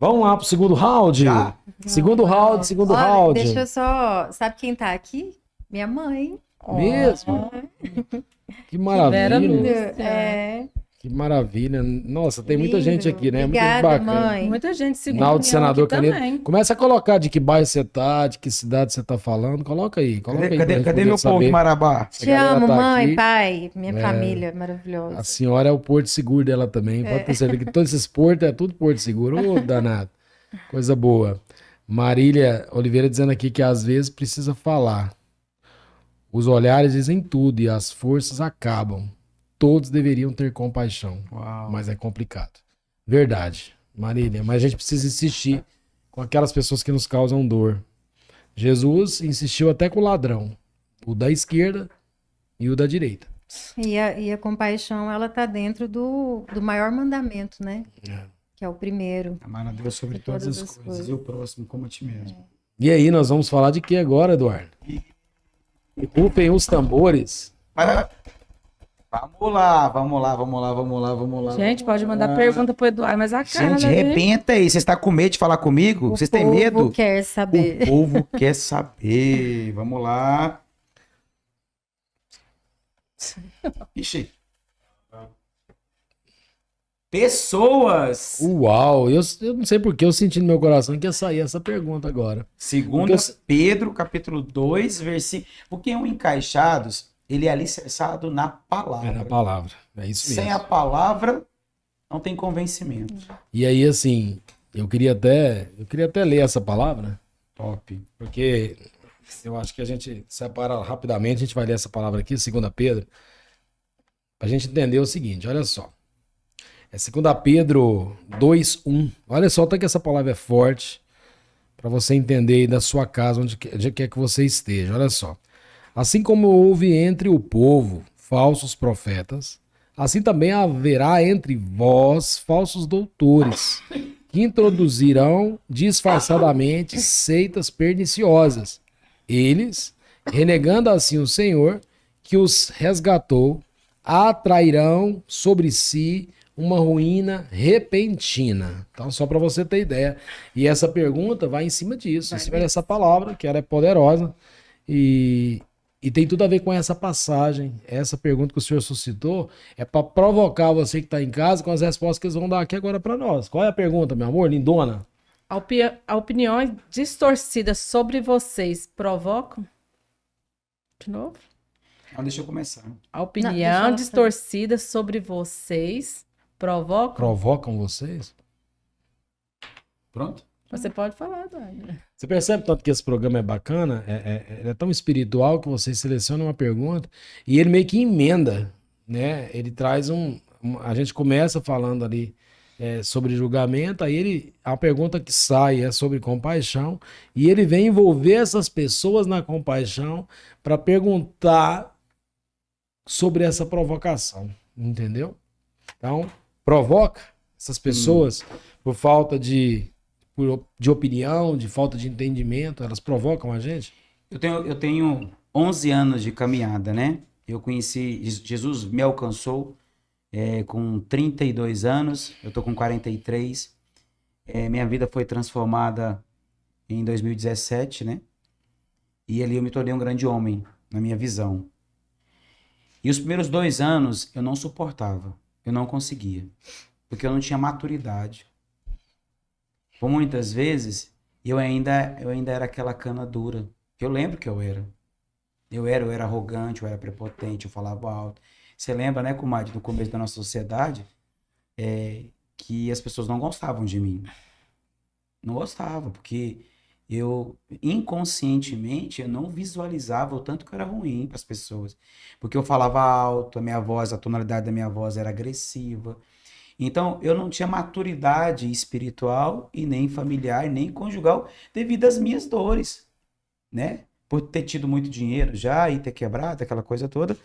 Vamos lá pro segundo round? Já? Segundo round. Olha, deixa eu só... Sabe quem tá aqui? Minha mãe. Mesmo? Que Vera maravilha. Lúcia. É. Que maravilha. Nossa, tem muita Lindo. gente aqui, né? Obrigada, Muito bacana. mãe. Muita gente segundo Naldo, senador aqui Canedo. também. Começa a colocar de que bairro você tá, de que cidade você tá falando. Coloca aí. Coloca aí pra gente Cadê poder meu povo saber. de Marabá? Se a Te galera amo, tá mãe, aqui. pai, minha família maravilhosa. A senhora é o porto seguro dela também. Pode ter certeza que todos esses portos é tudo porto seguro. Ô, danado. Coisa boa. Marília Oliveira dizendo aqui que às vezes precisa falar. Os olhares dizem tudo e as forças acabam. Todos deveriam ter compaixão. Uau. Mas é complicado. Verdade, Marília. Mas a gente precisa insistir com aquelas pessoas que nos causam dor. Jesus insistiu até com o ladrão. O da esquerda e o da direita. E a compaixão, ela tá dentro do maior mandamento, né? Que é o primeiro. Amar a Deus sobre De todas todas as as coisas coisas. e o próximo como a ti mesmo. E aí, nós vamos falar de que agora, Eduardo? Rufem os tambores. Mas, vamos lá. Gente, pode mandar pergunta pro Eduardo, mas a cara, Gente, arrebenta aí. Vocês estão com medo de falar comigo? Vocês têm povo medo? quer saber. O povo quer saber. Vamos lá. Ixi. Pessoas. Uau, eu não sei porque eu senti no meu coração que ia sair essa pergunta agora. Segundo Pedro, capítulo 2, versículo... Porque um encaixados, ele é alicerçado na palavra. É na palavra, é isso mesmo. Sem a palavra, não tem convencimento. E aí, assim, eu queria até ler essa palavra, Top. porque eu acho que a gente separa rapidamente, a gente vai ler essa palavra aqui, 2 Pedro, pra gente entender o seguinte, olha só. É 2 Pedro 2:1. Olha só, até que essa palavra é forte, para você entender aí da sua casa, onde quer que você esteja. Olha só. Assim como houve entre o povo falsos profetas, assim também haverá entre vós falsos doutores, que introduzirão disfarçadamente seitas perniciosas. Eles, renegando assim o Senhor, que os resgatou, atrairão sobre si uma ruína repentina. Então, só para você ter ideia. E essa pergunta vai em cima disso, em cima dessa palavra, que ela é poderosa. E tem tudo a ver com essa passagem. Essa pergunta que o senhor suscitou é para provocar você que está em casa com as respostas que eles vão dar aqui agora para nós. Qual é a pergunta, meu amor, lindona? Opiniões distorcidas sobre vocês provocam? De novo? Então, deixa eu começar. A Não, opinião deixa ela distorcida sobre vocês provocam? Provocam vocês? Pronto? Você pode falar, Eduardo. Você percebe tanto que esse programa é bacana? Ele é tão espiritual que você seleciona uma pergunta e ele meio que emenda, né? Ele traz a gente começa falando ali sobre julgamento, aí a pergunta que sai é sobre compaixão e ele vem envolver essas pessoas na compaixão para perguntar sobre essa provocação, entendeu? Então, provoca essas pessoas por falta de opinião, de falta de entendimento, elas provocam a gente? Eu tenho 11 anos de caminhada, né? Eu conheci, Jesus me alcançou com 32 anos, eu tô com 43. Minha vida foi transformada em 2017, né? E ali eu me tornei um grande homem, na minha visão. E os primeiros 2 anos eu não suportava, eu não conseguia, porque eu não tinha maturidade. Por muitas vezes, eu ainda era aquela cana dura. Eu lembro que eu era. Eu era arrogante, eu era prepotente, eu falava alto. Você lembra, né, comadre, no começo da nossa sociedade, que as pessoas não gostavam de mim. Não gostavam, porque eu, inconscientemente, eu não visualizava o tanto que eu era ruim para as pessoas. Porque eu falava alto, a tonalidade da minha voz era agressiva. Então, eu não tinha maturidade espiritual e nem familiar, nem conjugal, devido às minhas dores, né? Por ter tido muito dinheiro já e ter quebrado, aquela coisa toda.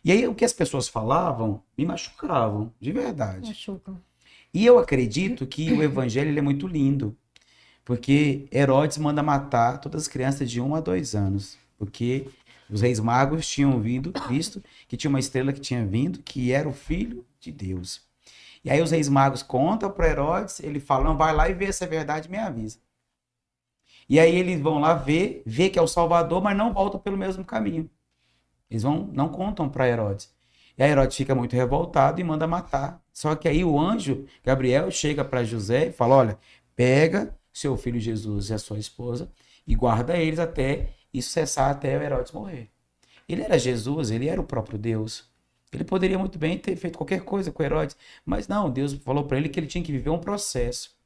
E aí, o que as pessoas falavam me machucavam, de verdade. Machuca. E eu acredito que o evangelho ele é muito lindo, porque Herodes manda matar todas as crianças de 1 a 2 anos, porque os reis magos tinham visto que tinha uma estrela que tinha vindo, que era o Filho de Deus. E aí os reis magos contam para Herodes, ele fala, não, vai lá e vê se é verdade e me avisa. E aí eles vão lá ver que é o Salvador, mas não voltam pelo mesmo caminho. Eles não contam para Herodes. E aí Herodes fica muito revoltado e manda matar. Só que aí o anjo Gabriel chega para José e fala, olha, pega seu filho Jesus e a sua esposa e guarda eles até isso cessar, até o Herodes morrer. Ele era Jesus, ele era o próprio Deus. Ele poderia muito bem ter feito qualquer coisa com Herodes, mas não, Deus falou para ele que ele tinha que viver um processo.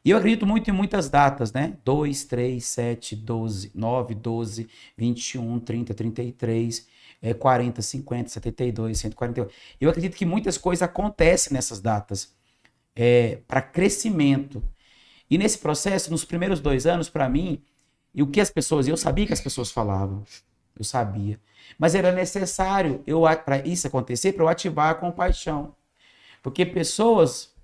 E eu acredito muito em muitas datas, né? 2, 3, 7, 12, 9, 12, 21, 30, 33, 40, 50, 72, 148. Eu acredito que muitas coisas acontecem nessas datas para crescimento. E nesse processo, nos primeiros 2 anos, para mim, e o que as pessoas, eu sabia que as pessoas falavam, eu sabia, mas era necessário para isso acontecer, para eu ativar a compaixão. Porque pessoas,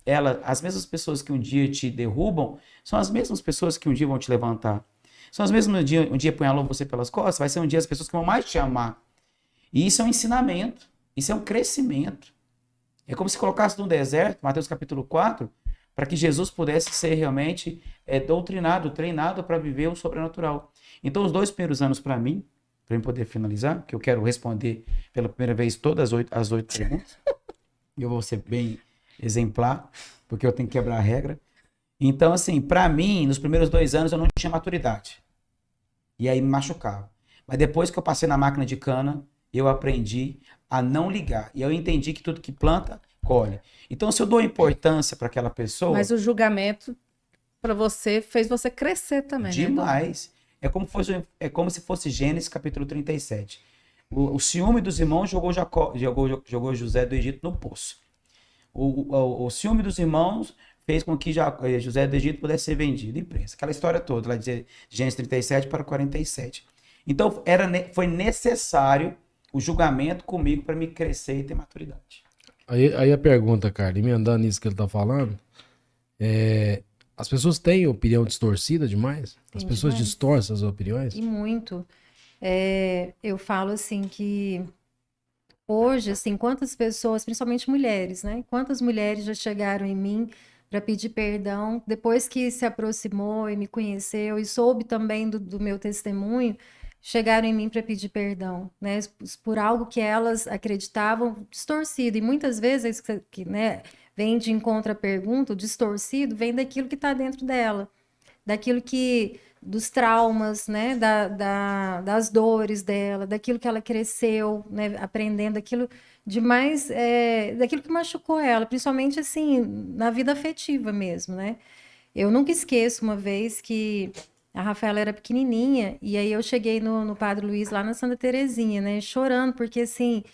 as mesmas pessoas que um dia te derrubam, são as mesmas pessoas que um dia vão te levantar. São as mesmas que um dia apunhalam você pelas costas, vai ser um dia as pessoas que vão mais te amar. E isso é um ensinamento, isso é um crescimento. É como se colocasse no deserto, Mateus capítulo 4, para que Jesus pudesse ser realmente doutrinado, treinado para viver o sobrenatural. Então, os 2 primeiros anos para mim poder finalizar, que eu quero responder pela primeira vez todas as 8 perguntas, eu vou ser bem exemplar, porque eu tenho que quebrar a regra. Então, assim, para mim, nos primeiros 2 anos eu não tinha maturidade. E aí me machucava. Mas depois que eu passei na máquina de cana, eu aprendi a não ligar. E eu entendi que tudo que planta, colhe. Então, se eu dou importância para aquela pessoa... Mas o julgamento, para você, fez você crescer também, demais. Né? É como se fosse Gênesis capítulo 37. O ciúme dos irmãos jogou José do Egito no poço. O ciúme dos irmãos fez com que José do Egito pudesse ser vendido em preço. Aquela história toda, lá de Gênesis 37 para 47. Então, foi necessário o julgamento comigo para me crescer e ter maturidade. Aí a pergunta, cara, emendando nisso que ele tá falando, as pessoas têm opinião distorcida demais? As pessoas demais. distorcem as opiniões? E muito. Eu falo assim que hoje, assim, quantas pessoas, principalmente mulheres, né? Quantas mulheres já chegaram em mim para pedir perdão depois que se aproximou e me conheceu e soube também do meu testemunho, chegaram em mim para pedir perdão, né? Por algo que elas acreditavam distorcido. E muitas vezes, né, vem de encontro à pergunta, o distorcido vem daquilo que está dentro dela, daquilo que... dos traumas, né, das dores dela, daquilo que ela cresceu, né, aprendendo, daquilo que machucou ela, principalmente assim, na vida afetiva mesmo, né. Eu nunca esqueço uma vez que a Rafaela era pequenininha, e aí eu cheguei no Padre Luiz, lá na Santa Terezinha, né, chorando, porque assim,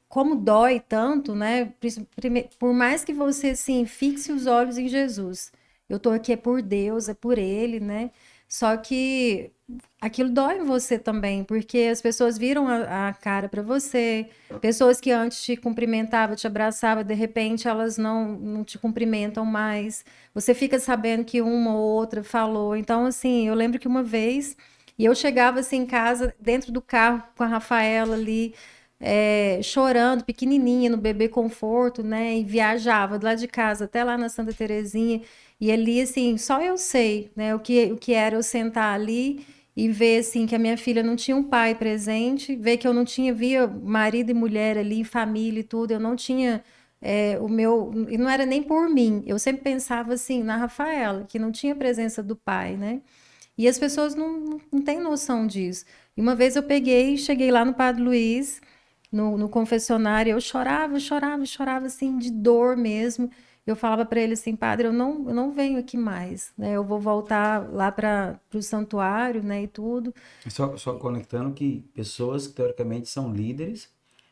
como dói tanto, né, por mais que você, assim, fixe os olhos em Jesus, eu tô aqui por Deus, é por Ele, né? Só que aquilo dói em você também, porque as pessoas viram a cara para você, pessoas que antes te cumprimentavam, te abraçavam, de repente elas não te cumprimentam mais. Você fica sabendo que uma ou outra falou. Então, assim, eu lembro que uma vez, e eu chegava assim em casa, dentro do carro, com a Rafaela ali, chorando, pequenininha, no bebê conforto, né? E viajava de lá de casa até lá na Santa Terezinha. E ali, assim, só eu sei, né, o que era eu sentar ali e ver, assim, que a minha filha não tinha um pai presente, ver que eu não tinha, via marido e mulher ali, família e tudo, eu não tinha e não era nem por mim, eu sempre pensava, assim, na Rafaela, que não tinha presença do pai, né, e as pessoas não têm noção disso. E uma vez eu cheguei lá no Padre Luiz, no confessionário, eu chorava, assim, de dor mesmo. Eu falava para ele assim, padre, eu não venho aqui mais, né? Eu vou voltar lá para o santuário, né, e tudo. Só conectando que pessoas que teoricamente são líderes,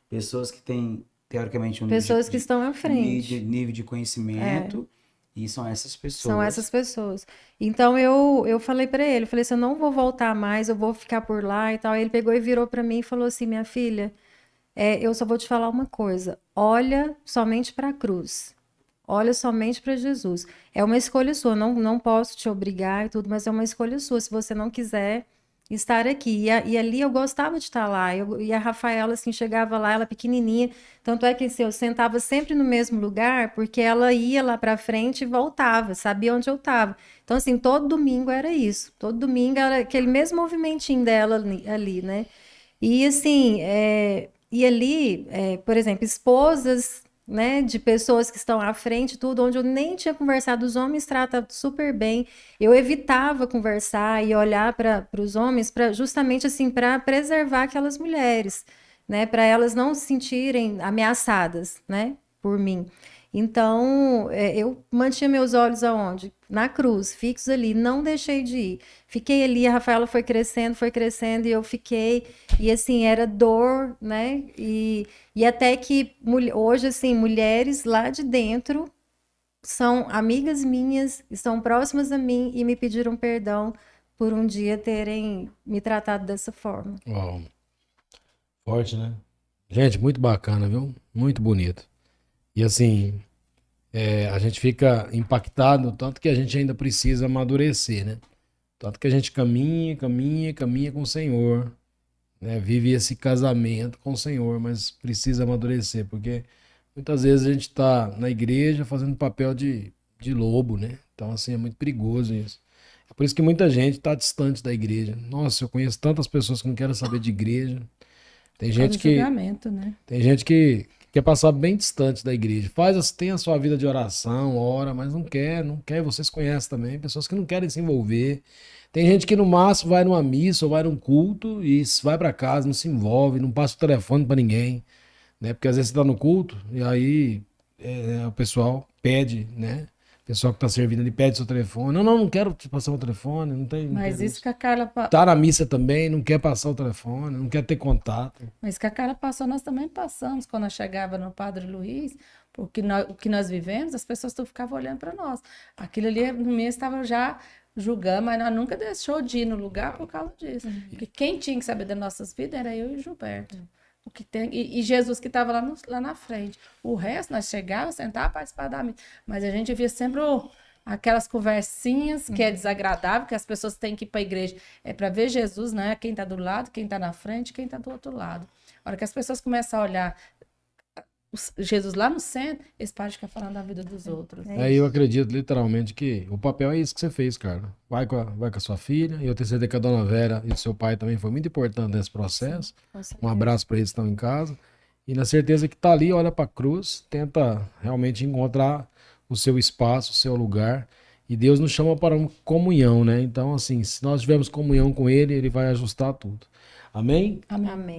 pessoas que têm teoricamente pessoas que estão à frente, nível de conhecimento, e são essas pessoas. São essas pessoas. Então eu falei para ele, eu falei assim, eu não vou voltar mais, eu vou ficar por lá e tal. Aí ele pegou e virou para mim e falou assim, minha filha, eu só vou te falar uma coisa, olha somente para a cruz. Olha somente para Jesus. É uma escolha sua, não posso te obrigar e tudo, mas é uma escolha sua. Se você não quiser, estar aqui. E ali eu gostava de estar lá. E a Rafaela, assim, chegava lá, ela pequenininha. Tanto é que assim, eu sentava sempre no mesmo lugar, porque ela ia lá para frente e voltava, sabia onde eu estava. Então, assim, todo domingo era isso. Todo domingo era aquele mesmo movimentinho dela ali, né? E assim, e ali, por exemplo, esposas, né, de pessoas que estão à frente, tudo, onde eu nem tinha conversado, os homens tratam super bem. Eu evitava conversar e olhar para os homens, justamente assim, para preservar aquelas mulheres, né, para elas não se sentirem ameaçadas, né, por mim. Então, eu mantinha meus olhos aonde? Na cruz, fixos ali, não deixei de ir. Fiquei ali, a Rafaela foi crescendo, e eu fiquei, e assim, era dor, né? E até que hoje, assim, mulheres lá de dentro são amigas minhas, estão próximas a mim e me pediram perdão por um dia terem me tratado dessa forma. Uau. Forte, né? Gente, muito bacana, viu? Muito bonito. E assim, a gente fica impactado, tanto que a gente ainda precisa amadurecer, né? Tanto que a gente caminha com o Senhor, né? Vive esse casamento com o Senhor, mas precisa amadurecer, porque muitas vezes a gente está na igreja fazendo papel de lobo, né? Então, assim, é muito perigoso isso. É por isso que muita gente está distante da igreja. Nossa, eu conheço tantas pessoas que não querem saber de igreja. Tem Por causa gente do que julgamento, né? tem gente que quer passar bem distante da igreja. Tem a sua vida de oração, ora, mas não quer. Vocês conhecem também, pessoas que não querem se envolver. Tem gente que no máximo vai numa missa ou vai num culto e vai para casa, não se envolve, não passa o telefone para ninguém, né? Porque às vezes você tá no culto e aí o pessoal pede, né? O pessoal que tá servindo ali pede seu telefone. Não quero te passar o telefone, não Mas quero isso que a Carla, Tá na missa também, não quer passar o telefone, não quer ter contato. mas que a Carla passou, nós também passamos quando nós chegava no Padre Luiz, porque o que nós vivemos, as pessoas ficavam olhando para nós. Aquilo ali, no mês, estava já julgando, mas nós nunca deixou de ir no lugar por causa disso. Porque quem tinha que saber das nossas vidas era eu e o Gilberto. O que tem, e Jesus que estava lá na frente. O resto, nós chegávamos, sentávamos, participar da missa. Mas a gente via sempre aquelas conversinhas que é desagradável, que as pessoas têm que ir para a igreja. É para ver Jesus, né? Quem está do lado, quem está na frente, quem está do outro lado. A hora que as pessoas começam a olhar Jesus lá no centro, eles param de ficar falando da vida dos outros. Aí eu acredito literalmente que o papel é isso que você fez, cara. Vai com a sua filha, e eu tenho certeza que a dona Vera e o seu pai também foi muito importante nesse processo. Um abraço para eles que estão em casa. E na certeza que tá ali, olha para a cruz, tenta realmente encontrar o seu espaço, o seu lugar. E Deus nos chama para uma comunhão, né? Então, assim, se nós tivermos comunhão com Ele, Ele vai ajustar tudo. Amém? Amém. Amém.